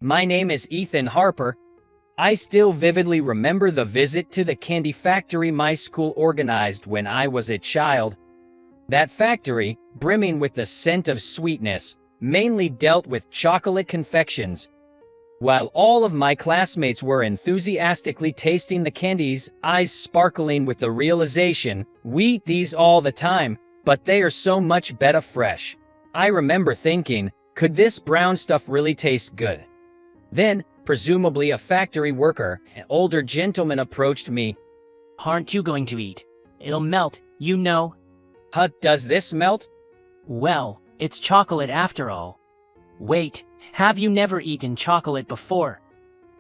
My name is Ethan Harper. I still vividly remember the visit to the candy factory my school organized when I was a child. That factory, brimming with the scent of sweetness, mainly dealt with chocolate confections. While all of my classmates were enthusiastically tasting the candies, eyes sparkling with the realization, we eat these all the time, but they are so much better fresh. I remember thinking, could this brown stuff really taste good? Then, presumably a factory worker, an older gentleman approached me. Aren't you going to eat? It'll melt, you know. Huh, does this melt? Well, it's chocolate after all. Wait, have you never eaten chocolate before?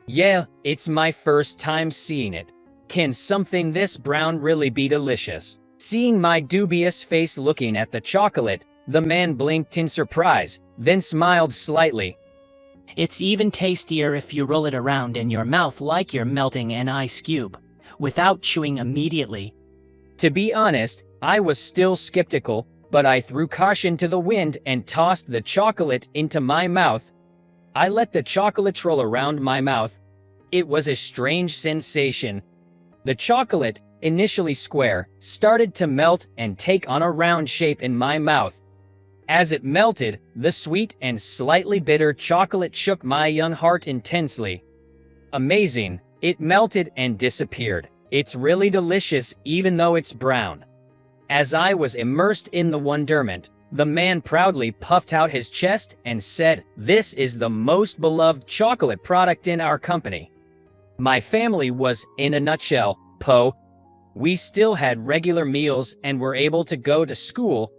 Yeah, it's my first time seeing it. Can something this brown really be delicious? Seeing my dubious face looking at the chocolate, the man blinked in surprise, then smiled slightly. It's even tastier if you roll it around in your mouth like you're melting an ice cube, without chewing immediately. To be honest, I was still skeptical, but I threw caution to the wind and tossed the chocolate into my mouth. I let the chocolate roll around my mouth. It was a strange sensation. The chocolate, initially square, started to melt and take on a round shape in my mouth. As it melted, the sweet and slightly bitter chocolate shook my young heart intensely. Amazing, it melted and disappeared. It's really delicious even though it's brown. As I was immersed in the wonderment, the man proudly puffed out his chest and said, "This is the most beloved chocolate product in our company." My family was, in a nutshell, po. We still had regular meals and were able to go to school.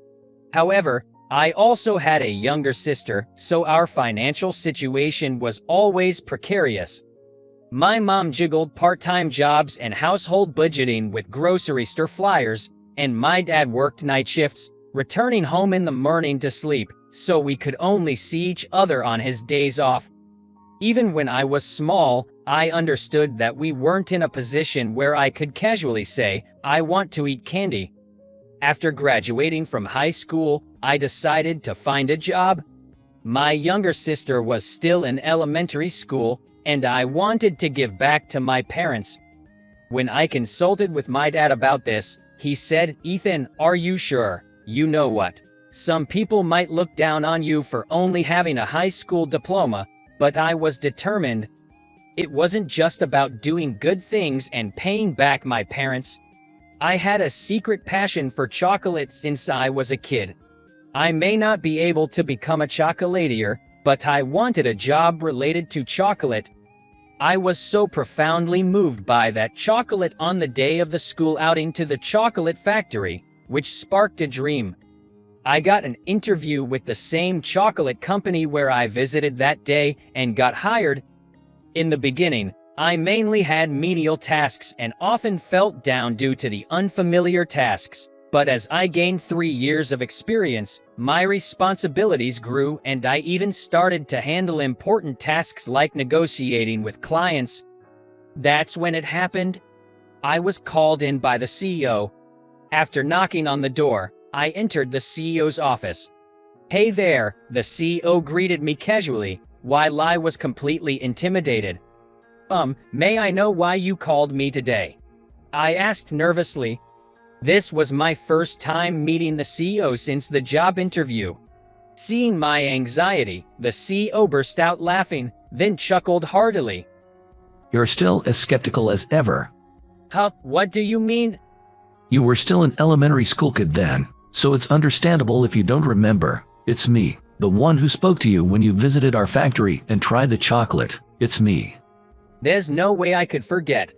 However, I also had a younger sister, so our financial situation was always precarious. My mom juggled part-time jobs and household budgeting with grocery store flyers, and my dad worked night shifts, returning home in the morning to sleep, so we could only see each other on his days off. Even when I was small, I understood that we weren't in a position where I could casually say, "I want to eat candy." After graduating from high school, I decided to find a job. My younger sister was still in elementary school, and I wanted to give back to my parents. When I consulted with my dad about this, he said, "Ethan, are you sure? You know what? Some people might look down on you for only having a high school diploma, but I was determined. It wasn't just about doing good things and paying back my parents. I had a secret passion for chocolate since I was a kid. I may not be able to become a chocolatier, but I wanted a job related to chocolate." I was so profoundly moved by that chocolate on the day of the school outing to the chocolate factory, which sparked a dream. I got an interview with the same chocolate company where I visited that day and got hired. In the beginning, I mainly had menial tasks and often felt down due to the unfamiliar tasks. But as I gained 3 years of experience, my responsibilities grew and I even started to handle important tasks like negotiating with clients. That's when it happened. I was called in by the CEO. After knocking on the door, I entered the CEO's office. "Hey there," the CEO greeted me casually, while I was completely intimidated. May I know why you called me today?" I asked nervously. This was my first time meeting the CEO since the job interview. Seeing my anxiety, the CEO burst out laughing, then chuckled heartily. "You're still as skeptical as ever." "Huh, what do you mean?" "You were still an elementary school kid then, so it's understandable if you don't remember. It's me, the one who spoke to you when you visited our factory and tried the chocolate. It's me." There's no way I could forget.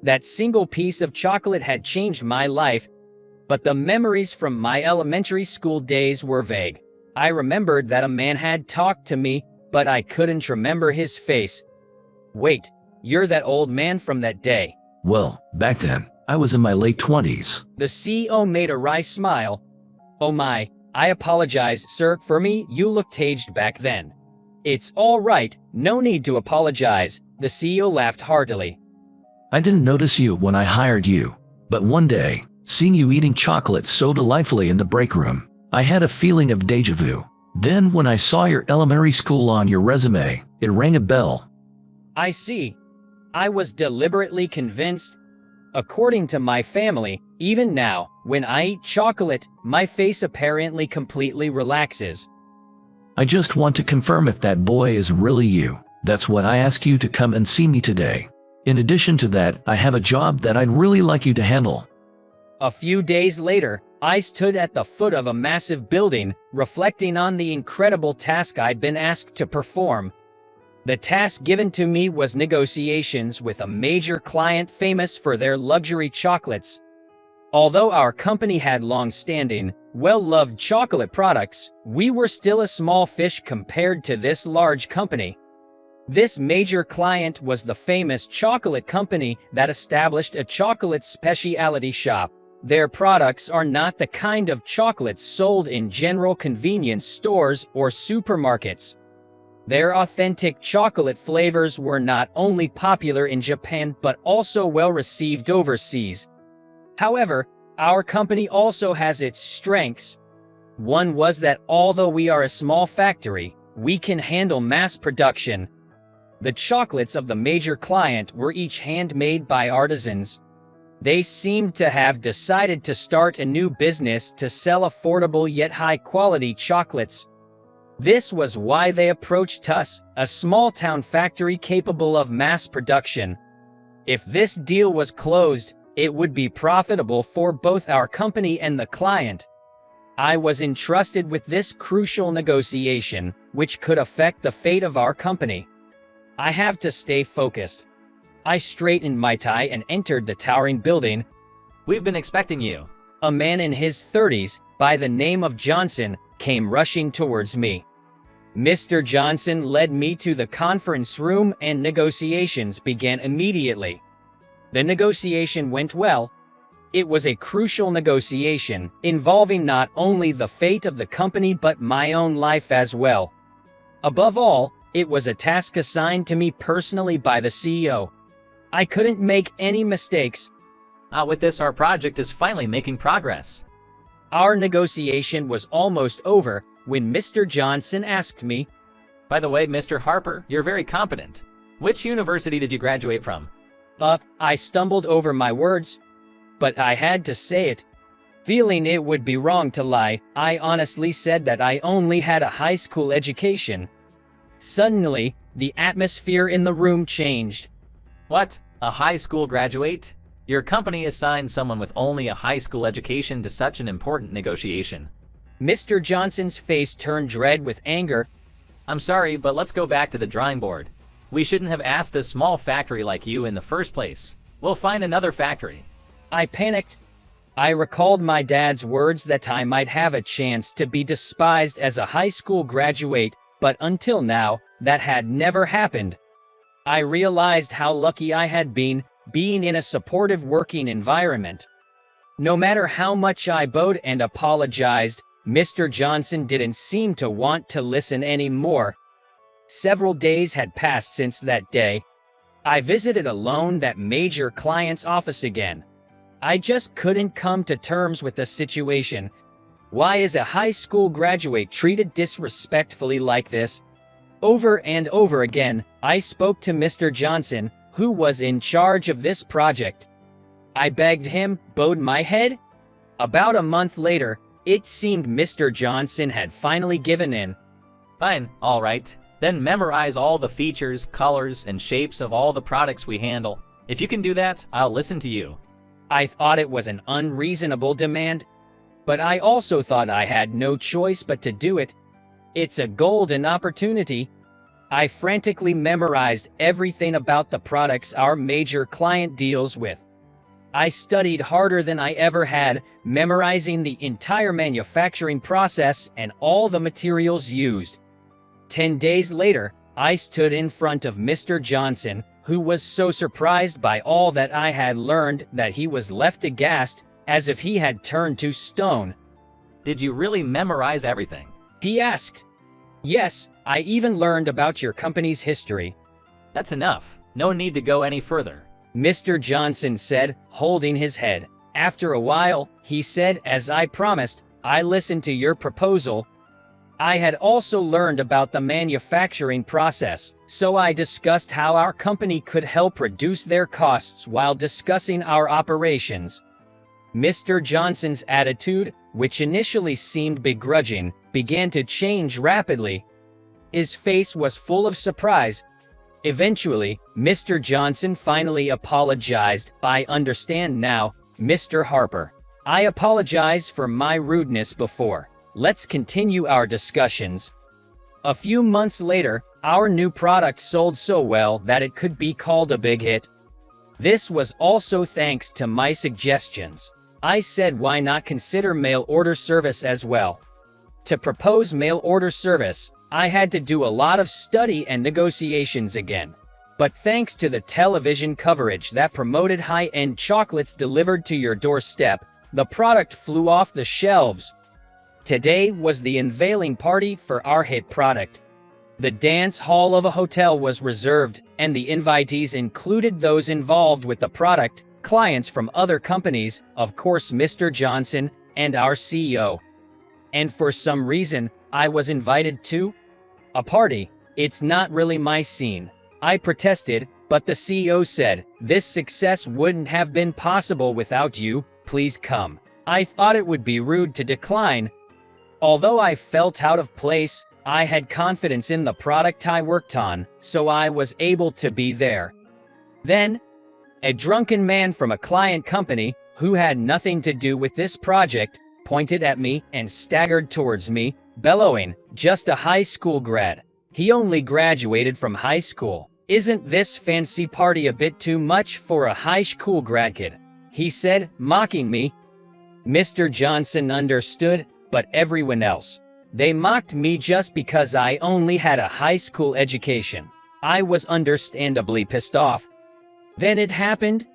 That single piece of chocolate had changed my life, but the memories from my elementary school days were vague. I remembered that a man had talked to me, but I couldn't remember his face. "Wait, you're that old man from that day." "Well, back then, I was in my late 20s. The CEO made a wry smile. "Oh my, I apologize, sir. For me, you looked aged back then." "It's all right, no need to apologize," the CEO laughed heartily. "I didn't notice you when I hired you, but one day, seeing you eating chocolate so delightfully in the break room, I had a feeling of deja vu. Then when I saw your elementary school on your resume, It rang a bell. I see. I was deliberately convinced. According to my family, even now, when I eat chocolate, my face apparently completely relaxes. I just want to confirm if that boy is really you. That's what I asked you to come and see me today. In addition to that, I have a job that I'd really like you to handle. A few days later, I stood at the foot of a massive building, reflecting on the incredible task I'd been asked to perform. The task given to me was negotiations with a major client famous for their luxury chocolates. Although our company had long-standing, well-loved chocolate products, we were still a small fish compared to this large company. This major client was the famous chocolate company that established a chocolate specialty shop. Their products are not the kind of chocolates sold in general convenience stores or supermarkets. Their authentic chocolate flavors were not only popular in Japan but also well received overseas. However, our company also has its strengths. One was that although we are a small factory, we can handle mass production. The chocolates of the major client were each handmade by artisans. They seemed to have decided to start a new business to sell affordable yet high-quality chocolates. This was why they approached us, a small-town factory capable of mass production. If this deal was closed, it would be profitable for both our company and the client. I was entrusted with this crucial negotiation, which could affect the fate of our company. I have to stay focused. I straightened my tie and entered the towering building. We've been expecting you. A man in his 30s, by the name of Johnson, came rushing towards me. Mr. Johnson led me to the conference room and negotiations began immediately. The negotiation went well. It was a crucial negotiation, involving not only the fate of the company but my own life as well. Above all, it was a task assigned to me personally by the CEO. I couldn't make any mistakes. With this, our project is finally making progress. Our negotiation was almost over when Mr. Johnson asked me, By the way, Mr. Harper, you're very competent. Which university did you graduate from? I stumbled over my words, but I had to say it. Feeling it would be wrong to lie, I honestly said that I only had a high school education. Suddenly, the atmosphere in the room changed. What? A high school graduate? Your company assigned someone with only a high school education to such an important negotiation. Mr. Johnson's face turned red with anger. I'm sorry, but let's go back to the drawing board. We shouldn't have asked a small factory like you in the first place. We'll find another factory. I panicked. I recalled my dad's words that I might have a chance to be despised as a high school graduate, but until now, that had never happened. I realized how lucky I had been, being in a supportive working environment. No matter how much I bowed and apologized, Mr. Johnson didn't seem to want to listen anymore. Several days had passed since that day. I visited alone that major client's office again. I just couldn't come to terms with the situation. Why is a high school graduate treated disrespectfully like this? Over and over again, I spoke to Mr. Johnson, who was in charge of this project. I begged him, bowed my head. About a month later, it seemed Mr. Johnson had finally given in. Fine, all right. Then memorize all the features, colors, and shapes of all the products we handle. If you can do that, I'll listen to you. I thought it was an unreasonable demand, but I also thought I had no choice but to do it. It's a golden opportunity. I frantically memorized everything about the products our major client deals with. I studied harder than I ever had, memorizing the entire manufacturing process and all the materials used. 10 days later, I stood in front of Mr. Johnson, who was so surprised by all that I had learned that he was left aghast, as if he had turned to stone. Did you really memorize everything? He asked. Yes, I even learned about your company's history. That's enough. No need to go any further. Mr. Johnson said, holding his head. After a while, he said, as I promised, I listened to your proposal. I had also learned about the manufacturing process, so I discussed how our company could help reduce their costs while discussing our operations. Mr. Johnson's attitude, which initially seemed begrudging, began to change rapidly. His face was full of surprise. Eventually, Mr. Johnson finally apologized. "I understand now, Mr. Harper. I apologize for my rudeness before. Let's continue our discussions." A few months later, our new product sold so well that it could be called a big hit. This was also thanks to my suggestions. I said, why not consider mail order service as well? To propose mail order service, I had to do a lot of study and negotiations again. But thanks to the television coverage that promoted high-end chocolates delivered to your doorstep, the product flew off the shelves. Today was the unveiling party for our hit product. The dance hall of a hotel was reserved, and the invitees included those involved with the product, clients from other companies, of course Mr. Johnson, and our CEO. And for some reason, I was invited to a party. It's not really my scene. I protested, but the CEO said, "This success wouldn't have been possible without you, please come." I thought it would be rude to decline. Although I felt out of place, I had confidence in the product I worked on, so I was able to be there. Then, a drunken man from a client company, who had nothing to do with this project, pointed at me and staggered towards me, bellowing, "Just a high school grad. He only graduated from high school. Isn't this fancy party a bit too much for a high school grad kid?" he said, mocking me. Mr. Johnson understood, but everyone else. They mocked me just because I only had a high school education. I was understandably pissed off. Then it happened.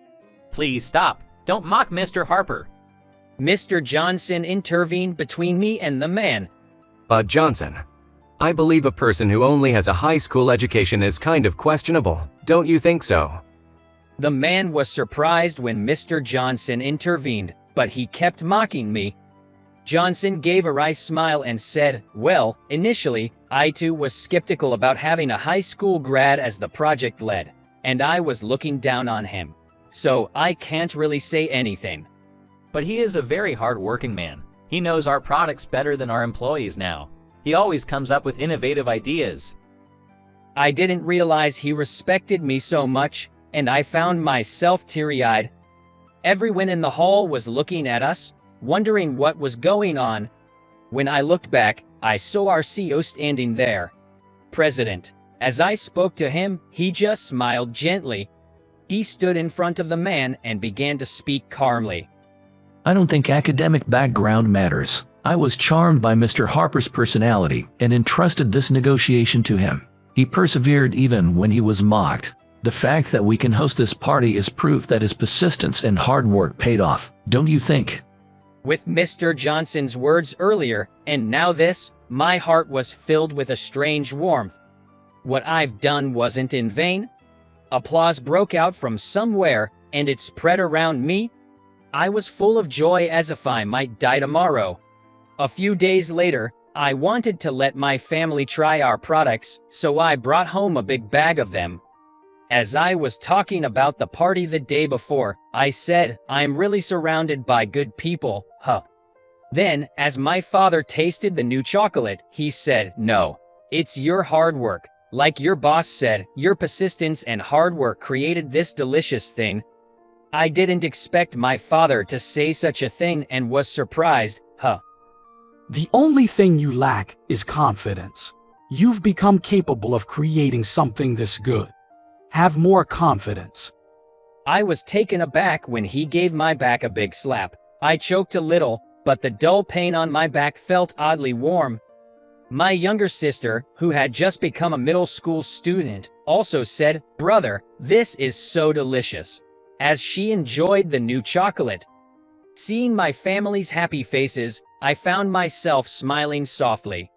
Please stop. Don't mock Mr. Harper. Mr. Johnson intervened between me and the man. Johnson, I believe a person who only has a high school education is kind of questionable. Don't you think so? The man was surprised when Mr. Johnson intervened, but he kept mocking me. Johnson gave a wry smile and said, "Well, initially, I too was skeptical about having a high school grad as the project lead, and I was looking down on him. So I can't really say anything." But he is a very hard-working man. He knows our products better than our employees now. He always comes up with innovative ideas. I didn't realize he respected me so much, and I found myself teary-eyed. Everyone in the hall was looking at us, wondering what was going on. When I looked back, I saw our CEO standing there. President. As I spoke to him, he just smiled gently. He stood in front of the man and began to speak calmly. I don't think academic background matters. I was charmed by Mr. Harper's personality and entrusted this negotiation to him. He persevered even when he was mocked. The fact that we can host this party is proof that his persistence and hard work paid off, don't you think? With Mr. Johnson's words earlier, and now this, my heart was filled with a strange warmth. What I've done wasn't in vain. Applause broke out from somewhere, and it spread around me. I was full of joy as if I might die tomorrow. A few days later, I wanted to let my family try our products, so I brought home a big bag of them. As I was talking about the party the day before, I said, "I'm really surrounded by good people, huh?" Then, as my father tasted the new chocolate, he said, "No, it's your hard work. Like your boss said, your persistence and hard work created this delicious thing." I didn't expect my father to say such a thing and was surprised, huh? The only thing you lack is confidence. You've become capable of creating something this good. Have more confidence. I was taken aback when he gave my back a big slap. I choked a little, but the dull pain on my back felt oddly warm. My younger sister, who had just become a middle school student, also said, "Brother, this is so delicious," as she enjoyed the new chocolate. Seeing my family's happy faces, I found myself smiling softly.